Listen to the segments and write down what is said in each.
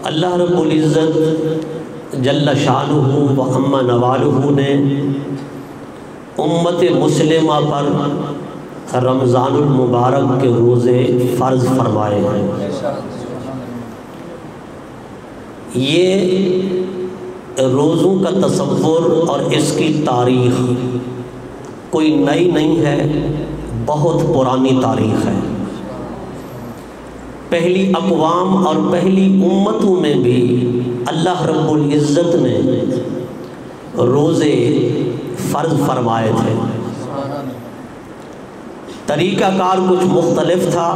اللہ رب العزت جل شانہ و عم نوالہ نے امت مسلمہ پر رمضان المبارک کے روزے فرض فرمائے ہیں۔ یہ روزوں کا تصور اور اس کی تاریخ کوئی نئی نہیں ہے، بہت پرانی تاریخ ہے۔ پہلی اقوام اور پہلی امتوں میں بھی اللہ رب العزت نے روزے فرض فرمائے تھے۔ طریقہ کار کچھ مختلف تھا۔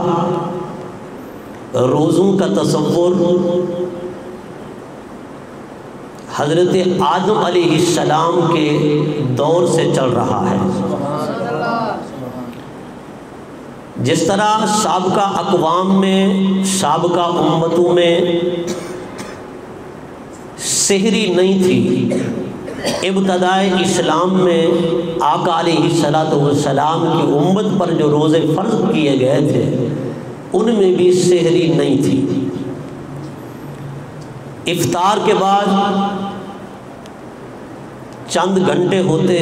روزوں کا تصور حضرت آدم علیہ السلام کے دور سے چل رہا ہے۔ جس طرح سابقہ اقوام میں، سابقہ امتوں میں سحری نہیں تھی، ابتدائے اسلام میں آقا علیہ السلام کی امت پر جو روزے فرض کیے گئے تھے ان میں بھی سحری نہیں تھی۔ افطار کے بعد چند گھنٹے ہوتے،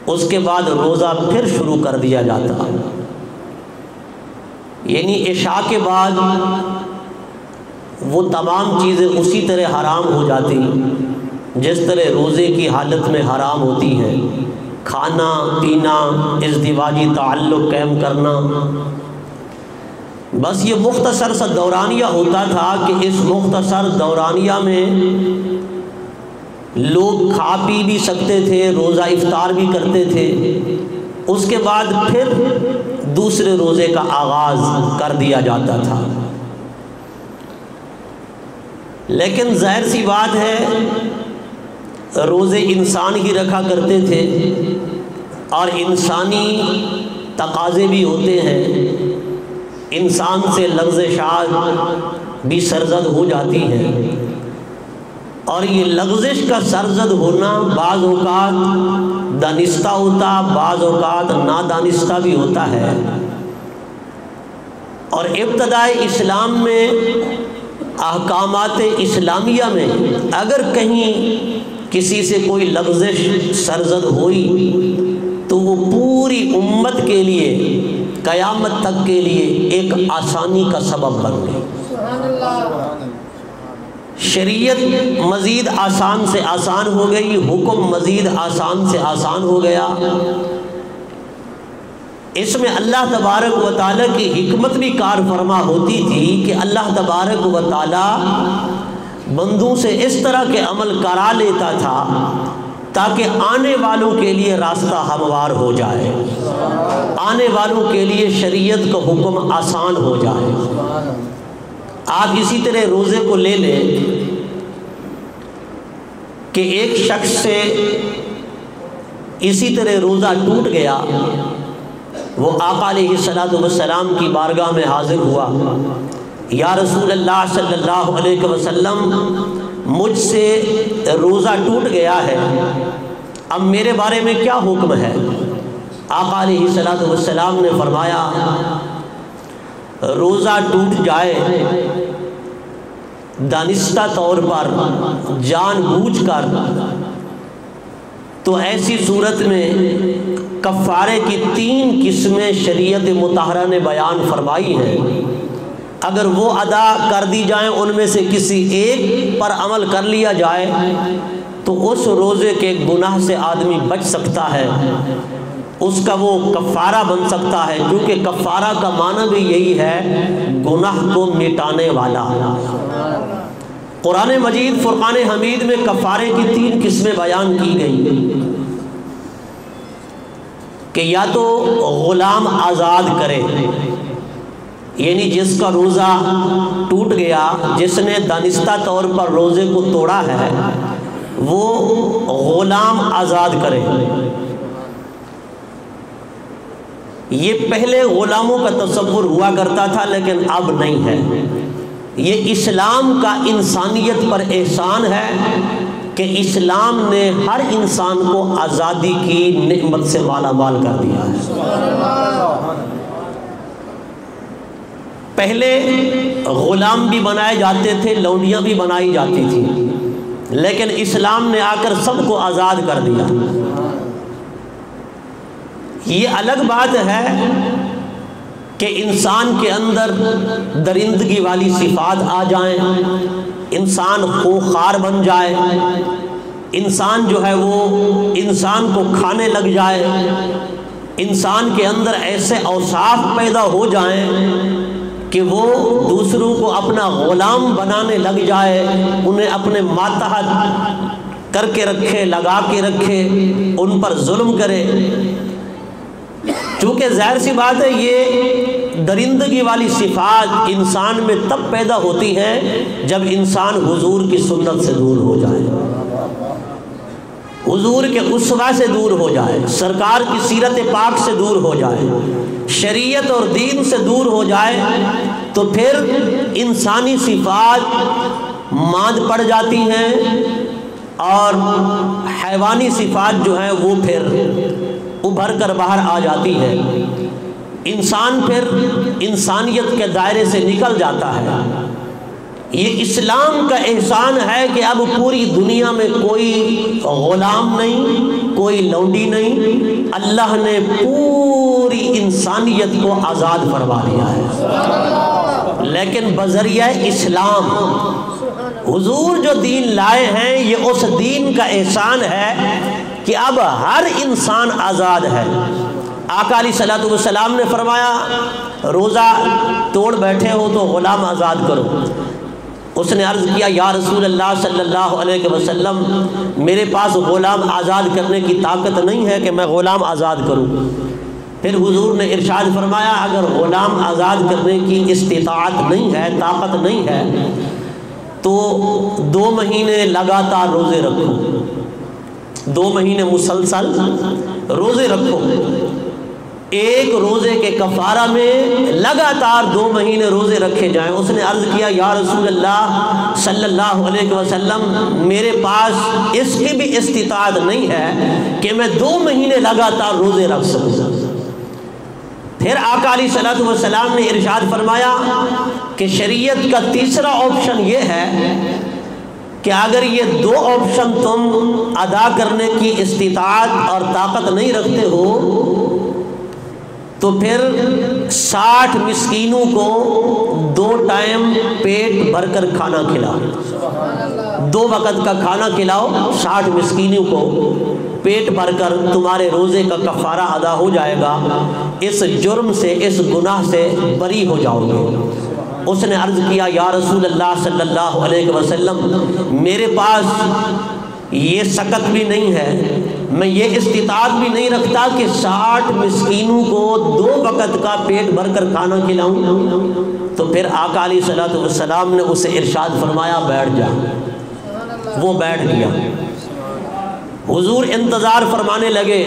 اس کے بعد روزہ پھر شروع کر دیا جاتا، یعنی عشاء کے بعد وہ تمام چیزیں اسی طرح حرام ہو جاتی جس طرح روزے کی حالت میں حرام ہوتی ہیں۔ کھانا پینا، ازدواجی تعلق قائم کرنا، بس یہ مختصر سا دورانیہ ہوتا تھا کہ اس مختصر دورانیہ میں لوگ کھا پی بھی سکتے تھے، روزہ افطار بھی کرتے تھے، اس کے بعد پھر دوسرے روزے کا آغاز کر دیا جاتا تھا۔ لیکن ظاہر سی بات ہے روزے انسان ہی رکھا کرتے تھے اور انسانی تقاضے بھی ہوتے ہیں، انسان سے لغزشات بھی سرزد ہو جاتی ہیں، اور یہ لغزش کا سرزد ہونا بعض اوقات دانستہ ہوتا، بعض اوقات نادانستہ بھی ہوتا ہے۔ اور ابتدائی اسلام میں احکامات اسلامیہ میں اگر کہیں کسی سے کوئی لغزش سرزد ہوئی تو وہ پوری امت کے لیے قیامت تک کے لیے ایک آسانی کا سبب بن گئی۔ شریعت مزید آسان سے آسان ہو گئی، حکم مزید آسان سے آسان ہو گیا۔ اس میں اللہ تبارک و تعالیٰ کی حکمت بھی کار فرما ہوتی تھی کہ اللہ تبارک و تعالیٰ بندوں سے اس طرح کے عمل کرا لیتا تھا تاکہ آنے والوں کے لیے راستہ ہموار ہو جائے، آنے والوں کے لیے شریعت کا حکم آسان ہو جائے۔ آپ اسی طرح روزے کو لے لیں کہ ایک شخص سے اسی طرح روزہ ٹوٹ گیا، وہ آقا علیہ السلام کی بارگاہ میں حاضر ہوا، یا رسول اللہ صلی اللہ علیہ وسلم مجھ سے روزہ ٹوٹ گیا ہے، اب میرے بارے میں کیا حکم ہے؟ آقا علیہ السلام نے فرمایا روزہ ٹوٹ جائے دانستہ طور پر، جان بوجھ کر، تو ایسی صورت میں کفارے کی 3 قسمیں شریعت مطہرہ نے بیان فرمائی ہیں۔ اگر وہ ادا کر دی جائیں، ان میں سے کسی ایک پر عمل کر لیا جائے تو اس روزے کے گناہ سے آدمی بچ سکتا ہے، اس کا وہ کفارہ بن سکتا ہے، کیونکہ کفارہ کا معنی بھی یہی ہے گناہ کو مٹانے والا۔ قرآن مجید فرقان حمید میں کفارے کی 3 قسمیں بیان کی گئی کہ یا تو غلام آزاد کرے، یعنی جس کا روزہ ٹوٹ گیا، جس نے دانستہ طور پر روزے کو توڑا ہے، وہ غلام آزاد کرے۔ یہ پہلے غلاموں کا تصور ہوا کرتا تھا لیکن اب نہیں ہے۔ یہ اسلام کا انسانیت پر احسان ہے کہ اسلام نے ہر انسان کو آزادی کی نعمت سے مالا مال کر دیا ہے۔ پہلے غلام بھی بنائے جاتے تھے، لونڈیاں بھی بنائی جاتی تھیں، لیکن اسلام نے آ کر سب کو آزاد کر دیا۔ یہ الگ بات ہے کہ انسان کے اندر درندگی والی صفات آ جائیں، انسان خوخار بن جائے، انسان جو ہے وہ انسان کو کھانے لگ جائے، انسان کے اندر ایسے اوصاف پیدا ہو جائیں کہ وہ دوسروں کو اپنا غلام بنانے لگ جائے، انہیں اپنے ماتحت کر کے رکھے، لگا کے رکھے، ان پر ظلم کرے۔ چونکہ ظاہر سی بات ہے یہ درندگی والی صفات انسان میں تب پیدا ہوتی ہیں جب انسان حضور کی سنت سے دور ہو جائے، حضور کے اسوہ سے دور ہو جائے، سرکار کی سیرت پاک سے دور ہو جائے، شریعت اور دین سے دور ہو جائے، تو پھر انسانی صفات ماند پڑ جاتی ہیں اور حیوانی صفات جو ہیں وہ پھر ابھر کر باہر آ جاتی ہے۔ انسان پھر انسانیت کے دائرے سے نکل جاتا ہے۔ یہ اسلام کا احسان ہے کہ اب پوری دنیا میں کوئی غلام نہیں، کوئی لونڈی نہیں، اللہ نے پوری انسانیت کو آزاد فرما دیا ہے، لیکن بذریعہ اسلام۔ حضور جو دین لائے ہیں یہ اس دین کا احسان ہے کہ اب ہر انسان آزاد ہے۔ آقا علیہ الصلوۃ والسلام نے فرمایا روزہ توڑ بیٹھے ہو تو غلام آزاد کرو۔ اس نے عرض کیا یا رسول اللہ صلی اللہ علیہ وسلم میرے پاس غلام آزاد کرنے کی طاقت نہیں ہے کہ میں غلام آزاد کروں۔ پھر حضور نے ارشاد فرمایا اگر غلام آزاد کرنے کی استطاعت نہیں ہے، طاقت نہیں ہے، تو 2 مہینے لگاتار روزے رکھو، 2 مہینے مسلسل روزے رکھو۔ ایک روزے کے کفارہ میں لگاتار 2 مہینے روزے رکھے جائیں۔ اس نے عرض کیا یا رسول اللہ صلی اللہ علیہ وسلم میرے پاس اس کی بھی استطاعت نہیں ہے کہ میں 2 مہینے لگاتار روزے رکھ سکوں۔ پھر آقا علیہ الصلوۃ والسلام نے ارشاد فرمایا کہ شریعت کا تیسرا آپشن یہ ہے کہ اگر یہ 2 آپشن تم ادا کرنے کی استطاعت اور طاقت نہیں رکھتے ہو تو پھر 60 مسکینوں کو 2 ٹائم پیٹ بھر کر کھانا کھلاؤ، 2 وقت کا کھانا کھلاؤ 60 مسکینوں کو پیٹ بھر کر، تمہارے روزے کا کفارہ ادا ہو جائے گا، اس جرم سے، اس گناہ سے بری ہو جاؤ گے۔ اس نے عرض کیا یا رسول اللہ صلی اللہ علیہ وسلم میرے پاس یہ سکت بھی نہیں ہے، میں یہ استطاعت بھی نہیں رکھتا کہ 60 مسکینوں کو 2 وقت کا پیٹ بھر کر کھانا کھلاؤں۔ تو پھر آقا علیہ الصلوۃ والسلام نے اسے ارشاد فرمایا بیٹھ جا۔ وہ بیٹھ گیا۔ حضور انتظار فرمانے لگے،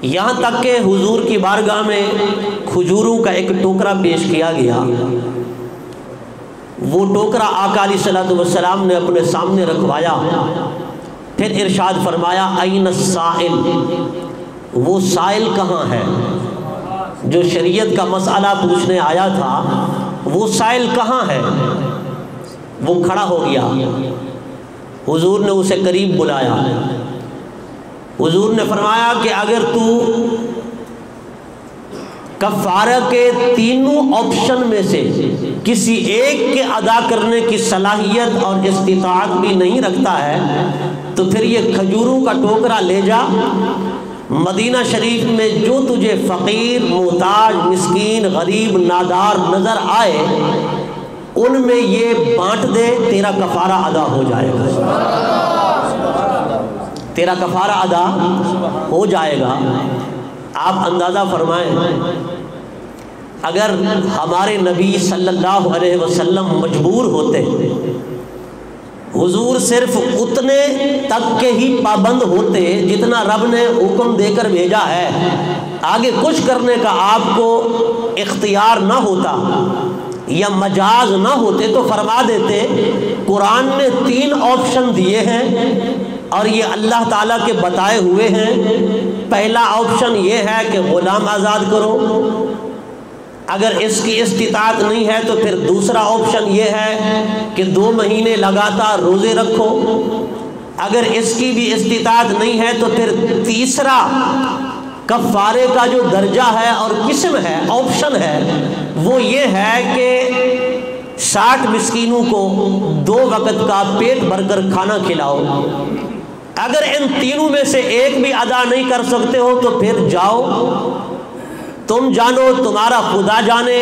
یہاں تک کہ حضور کی بارگاہ میں کھجوروں کا ایک ٹوکرا پیش کیا گیا۔ وہ ٹوکرا آقا علیہ الصلوۃ والسلام نے اپنے سامنے رکھوایا، پھر ارشاد فرمایا این السائل، وہ سائل کہاں ہے؟ جو شریعت کا مسئلہ پوچھنے آیا تھا وہ سائل کہاں ہے؟ وہ کھڑا ہو گیا، حضور نے اسے قریب بلایا، حضور نے فرمایا کہ اگر تو کفارہ کے تینوں آپشن میں سے کسی ایک کے ادا کرنے کی صلاحیت اور استطاعت بھی نہیں رکھتا ہے تو پھر یہ کھجوروں کا ٹوکرا لے جا، مدینہ شریف میں جو تجھے فقیر، محتاج، مسکین، غریب، نادار نظر آئے ان میں یہ بانٹ دے، تیرا کفارہ ادا ہو جائے گا، تیرا کفارہ ادا ہو جائے گا۔ آپ اندازہ فرمائیں اگر ہمارے نبی صلی اللہ علیہ وسلم مجبور ہوتے، حضور صرف اتنے تک کے ہی پابند ہوتے جتنا رب نے حکم دے کر بھیجا ہے، آگے کچھ کرنے کا آپ کو اختیار نہ ہوتا یا مجاز نہ ہوتے تو فرما دیتے قرآن نے 3 آپشن دیے ہیں اور یہ اللہ تعالیٰ کے بتائے ہوئے ہیں۔ پہلا آپشن یہ ہے کہ غلام آزاد کرو، اگر اس کی استطاعت نہیں ہے تو پھر دوسرا آپشن یہ ہے کہ 2 مہینے لگاتار روزے رکھو. اگر اس کی بھی استطاعت نہیں ہے تو پھر تیسرا کفارے کا جو درجہ ہے اور قسم ہے، آپشن ہے، وہ یہ ہے کہ 60 مسکینوں کو 2 وقت کا پیٹ بھر کر کھانا کھلاؤ. اگر ان تینوں میں سے ایک بھی ادا نہیں کر سکتے ہو تو پھر جاؤ، تم جانو تمہارا خدا جانے.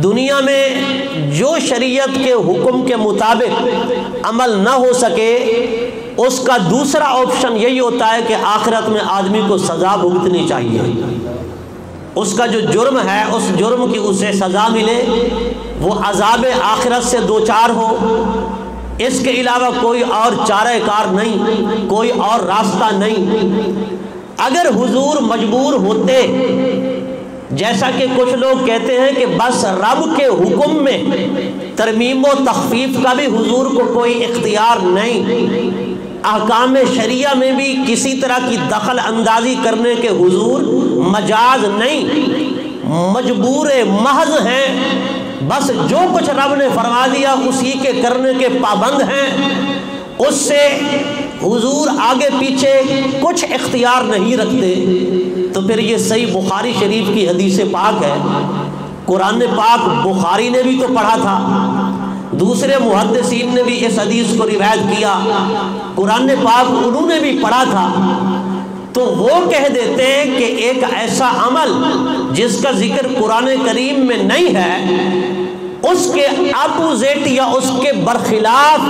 دنیا میں جو شریعت کے حکم کے مطابق عمل نہ ہو سکے اس کا دوسرا آپشن یہی ہوتا ہے کہ آخرت میں آدمی کو سزا بھگتنی چاہیے. اس کا جو جرم ہے اس جرم کی اسے سزا ملے، وہ عذاب آخرت سے دوچار ہو. اس کے علاوہ کوئی اور چارہ کار نہیں، کوئی اور راستہ نہیں. اگر حضور مجبور ہوتے، جیسا کہ کچھ لوگ کہتے ہیں کہ بس رب کے حکم میں ترمیم و تخفیف کا بھی حضور کو کوئی اختیار نہیں، احکام شریعہ میں بھی کسی طرح کی دخل اندازی کرنے کے حضور مجاز نہیں، مجبور محض ہیں، بس جو کچھ رب نے فرما دیا اسی کے کرنے کے پابند ہیں، اس سے حضور آگے پیچھے کچھ اختیار نہیں رکھتے. تو پھر یہ صحیح بخاری شریف کی حدیث پاک ہے. قرآن پاک بخاری نے بھی تو پڑھا تھا، دوسرے محدثین نے بھی اس حدیث کو روایت کیا، قرآن پاک انہوں نے بھی پڑھا تھا. تو وہ کہہ دیتے ہیں کہ ایک ایسا عمل جس کا ذکر قرآن کریم میں نہیں ہے، اس کے اپوزٹ یا اس کے برخلاف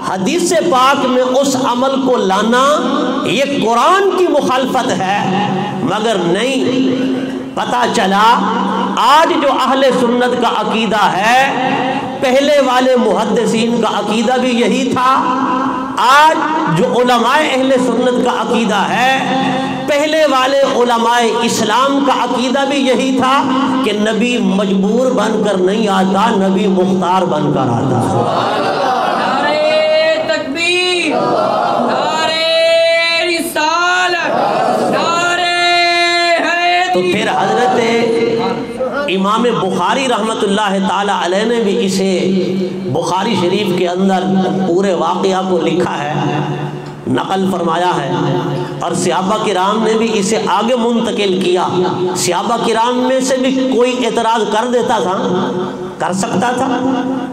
حدیث پاک میں اس عمل کو لانا یہ قرآن کی مخالفت ہے. مگر نہیں، پتہ چلا آج جو اہل سنت کا عقیدہ ہے پہلے والے محدثین کا عقیدہ بھی یہی تھا. آج جو علماء اہل سنت کا عقیدہ ہے پہلے والے علماء اسلام کا عقیدہ بھی یہی تھا کہ نبی مجبور بن کر نہیں آتا، نبی مختار بن کر آتا. نعرہ تکبیر، نعرہ رسالت، نعرہ حیدر. تو پھر حضرت امام بخاری رحمت اللہ تعالی علیہ نے بھی اسے بخاری شریف کے اندر پورے واقعہ کو لکھا ہے، نقل فرمایا ہے، اور صحابہ کرام نے بھی اسے آگے منتقل کیا. صحابہ کرام میں سے بھی کوئی اعتراض کر دیتا تھا، کر سکتا تھا،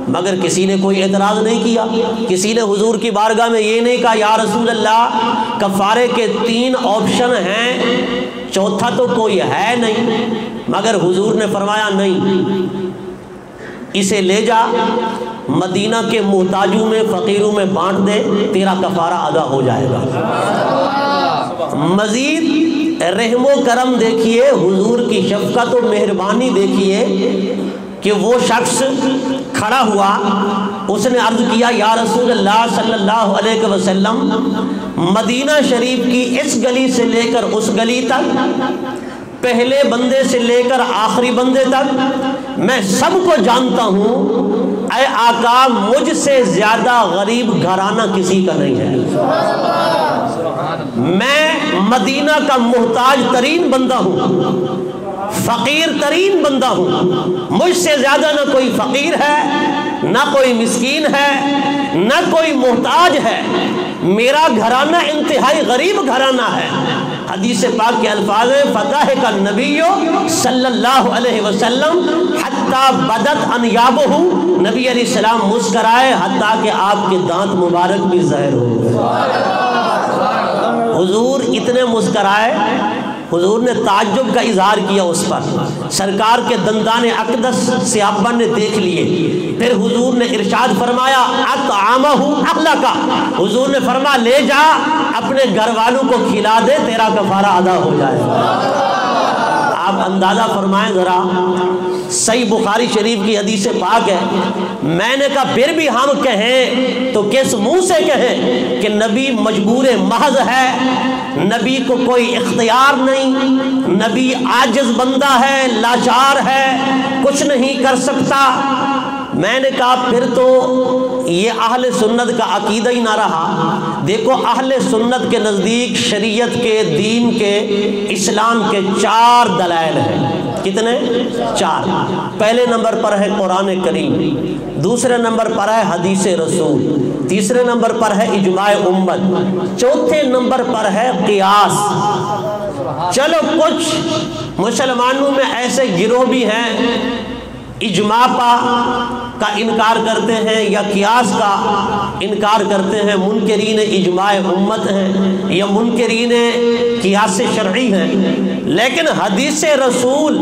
مگر کسی نے کوئی اعتراض نہیں کیا. کسی نے حضور کی بارگاہ میں یہ نہیں کہا یا رسول اللہ کفارے کے 3 آپشن ہیں، چوتھا تو کوئی ہے نہیں. مگر حضور نے فرمایا نہیں، اسے لے جا مدینہ کے محتاجوں میں فقیروں میں بانٹ دے، تیرا کفارہ ادا ہو جائے گا. مزید رحم و کرم دیکھیے، حضور کی شفقت و مہربانی دیکھیے کہ وہ شخص کھڑا ہوا، اس نے عرض کیا یا رسول اللہ صلی اللہ علیہ وسلم مدینہ شریف کی اس گلی سے لے کر اس گلی تک، پہلے بندے سے لے کر آخری بندے تک میں سب کو جانتا ہوں، اے آقا مجھ سے زیادہ غریب گھرانہ کسی کا نہیں ہے. میں مدینہ کا محتاج ترین بندہ ہوں، فقیر ترین بندہ ہوں، مجھ سے زیادہ نہ کوئی فقیر ہے، نہ کوئی مسکین ہے، نہ کوئی محتاج ہے. میرا گھرانہ انتہائی غریب گھرانہ ہے. حدیث پاک کے الفاظ ہیں فتح کا نبی صلی اللہ علیہ وسلم حتیٰ بدت انیابہ، نبی علیہ السلام مسکرائے حتیٰ کہ آپ کے دانت مبارک بھی ظاہر ہو. حضور اتنے مسکرائے، حضور نے تعجب کا اظہار کیا اس پر. سرکار کے دندان اقدس صحابہ نے دیکھ لیے. پھر حضور نے ارشاد فرمایا اطعامہ اہلک، حضور نے فرمایا لے جا اپنے گھر والوں کو کھلا دے، تیرا کفارہ ادا ہو جائے گا. آپ اندازہ فرمائیں ذرا، صحیح بخاری شریف کی حدیث پاک ہے. میں نے کہا پھر بھی ہم کہیں تو کس منہ سے کہیں کہ نبی مجبور محض ہے، نبی کو کوئی اختیار نہیں، نبی عاجز بندہ ہے، لاچار ہے، کچھ نہیں کر سکتا. میں نے کہا پھر تو یہ اہل سنت کا عقیدہ ہی نہ رہا۔ دیکھو اہل سنت کے نزدیک شریعت کے، دین کے، اسلام کے 4 دلائل ہیں۔ کتنے؟ 4۔ پہلے نمبر پر ہے قرآن کریم، دوسرے نمبر پر ہے حدیث رسول، تیسرے نمبر پر ہے اجماع امت، چوتھے نمبر پر ہے قیاس۔ چلو کچھ مسلمانوں میں ایسے گروہ بھی ہیں اجماع کا انکار کرتے ہیں یا قیاس کا انکار کرتے ہیں، منکرین اجماع امت ہیں یا منکرین قیاس شرعی ہیں، لیکن حدیث رسول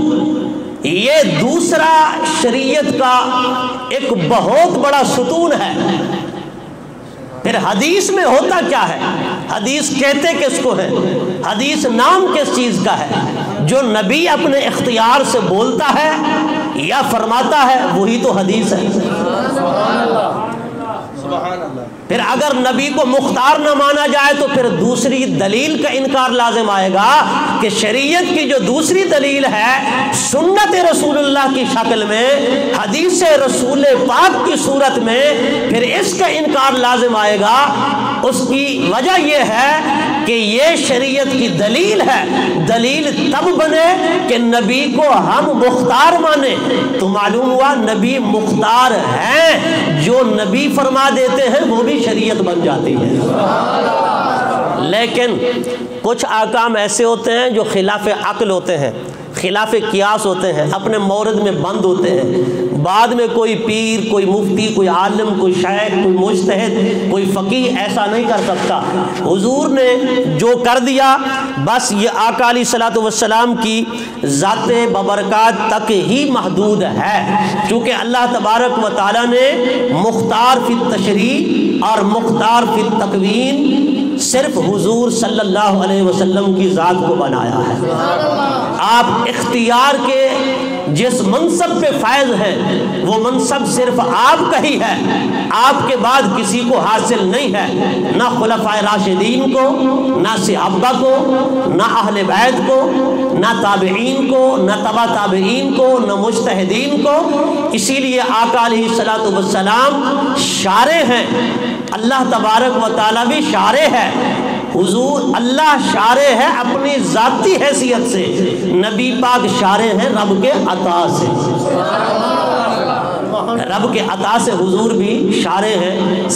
یہ دوسرا شریعت کا ایک بہت بڑا ستون ہے۔ پھر حدیث میں ہوتا کیا ہے؟ حدیث کہتے کس کو ہے؟ حدیث نام کس چیز کا ہے؟ جو نبی اپنے اختیار سے بولتا ہے یا فرماتا ہے وہی تو حدیث ہے۔ پھر اگر نبی کو مختار نہ مانا جائے تو پھر دوسری دلیل کا انکار لازم آئے گا کہ شریعت کی جو دوسری دلیل ہے سنت رسول اللہ کی شکل میں، حدیث رسول پاک کی صورت میں، پھر اس کا انکار لازم آئے گا۔ اس کی وجہ یہ ہے کہ یہ شریعت کی دلیل ہے۔ دلیل تب بنے کہ نبی کو ہم مختار مانے، تو معلوم ہوا نبی مختار ہیں، جو نبی فرما دیتے ہیں وہ بھی شریعت بن جاتی ہے۔ لیکن کچھ احکام ایسے ہوتے ہیں جو خلاف عقل ہوتے ہیں، خلاف قیاس ہوتے ہیں، اپنے مورد میں بند ہوتے ہیں۔ بعد میں کوئی پیر، کوئی مفتی، کوئی عالم، کوئی شیخ، کوئی مجتہد، کوئی فقیہ ایسا نہیں کر سکتا۔ حضور نے جو کر دیا بس یہ آقا علیہ الصلوۃ والسلام کی ذات ببرکات تک ہی محدود ہے، چونکہ اللہ تبارک و تعالیٰ نے مختار فی التشریع اور مختار فی التکوین صرف حضور صلی اللہ علیہ وسلم کی ذات کو بنایا ہے۔ آپ اختیار کے جس منصب پہ فائز ہیں وہ منصب صرف آپ کا ہی ہے، آپ کے بعد کسی کو حاصل نہیں ہے، نہ خلفائے راشدین کو، نہ صحابہ کو، نہ اہل بیت کو، نہ تابعین کو، نہ تبع تابعین کو، نہ مجتہدین کو۔ اسی لیے آقا علیہ الصلوۃ والسلام شارع ہیں، اللہ تبارک و تعالیٰ بھی شارع ہے۔ حضور اللہ شارع ہے اپنی ذاتی حیثیت سے، نبی پاک شارع ہیں رب کے عطا سے، رب کے عطا سے حضور بھی شارع ہیں۔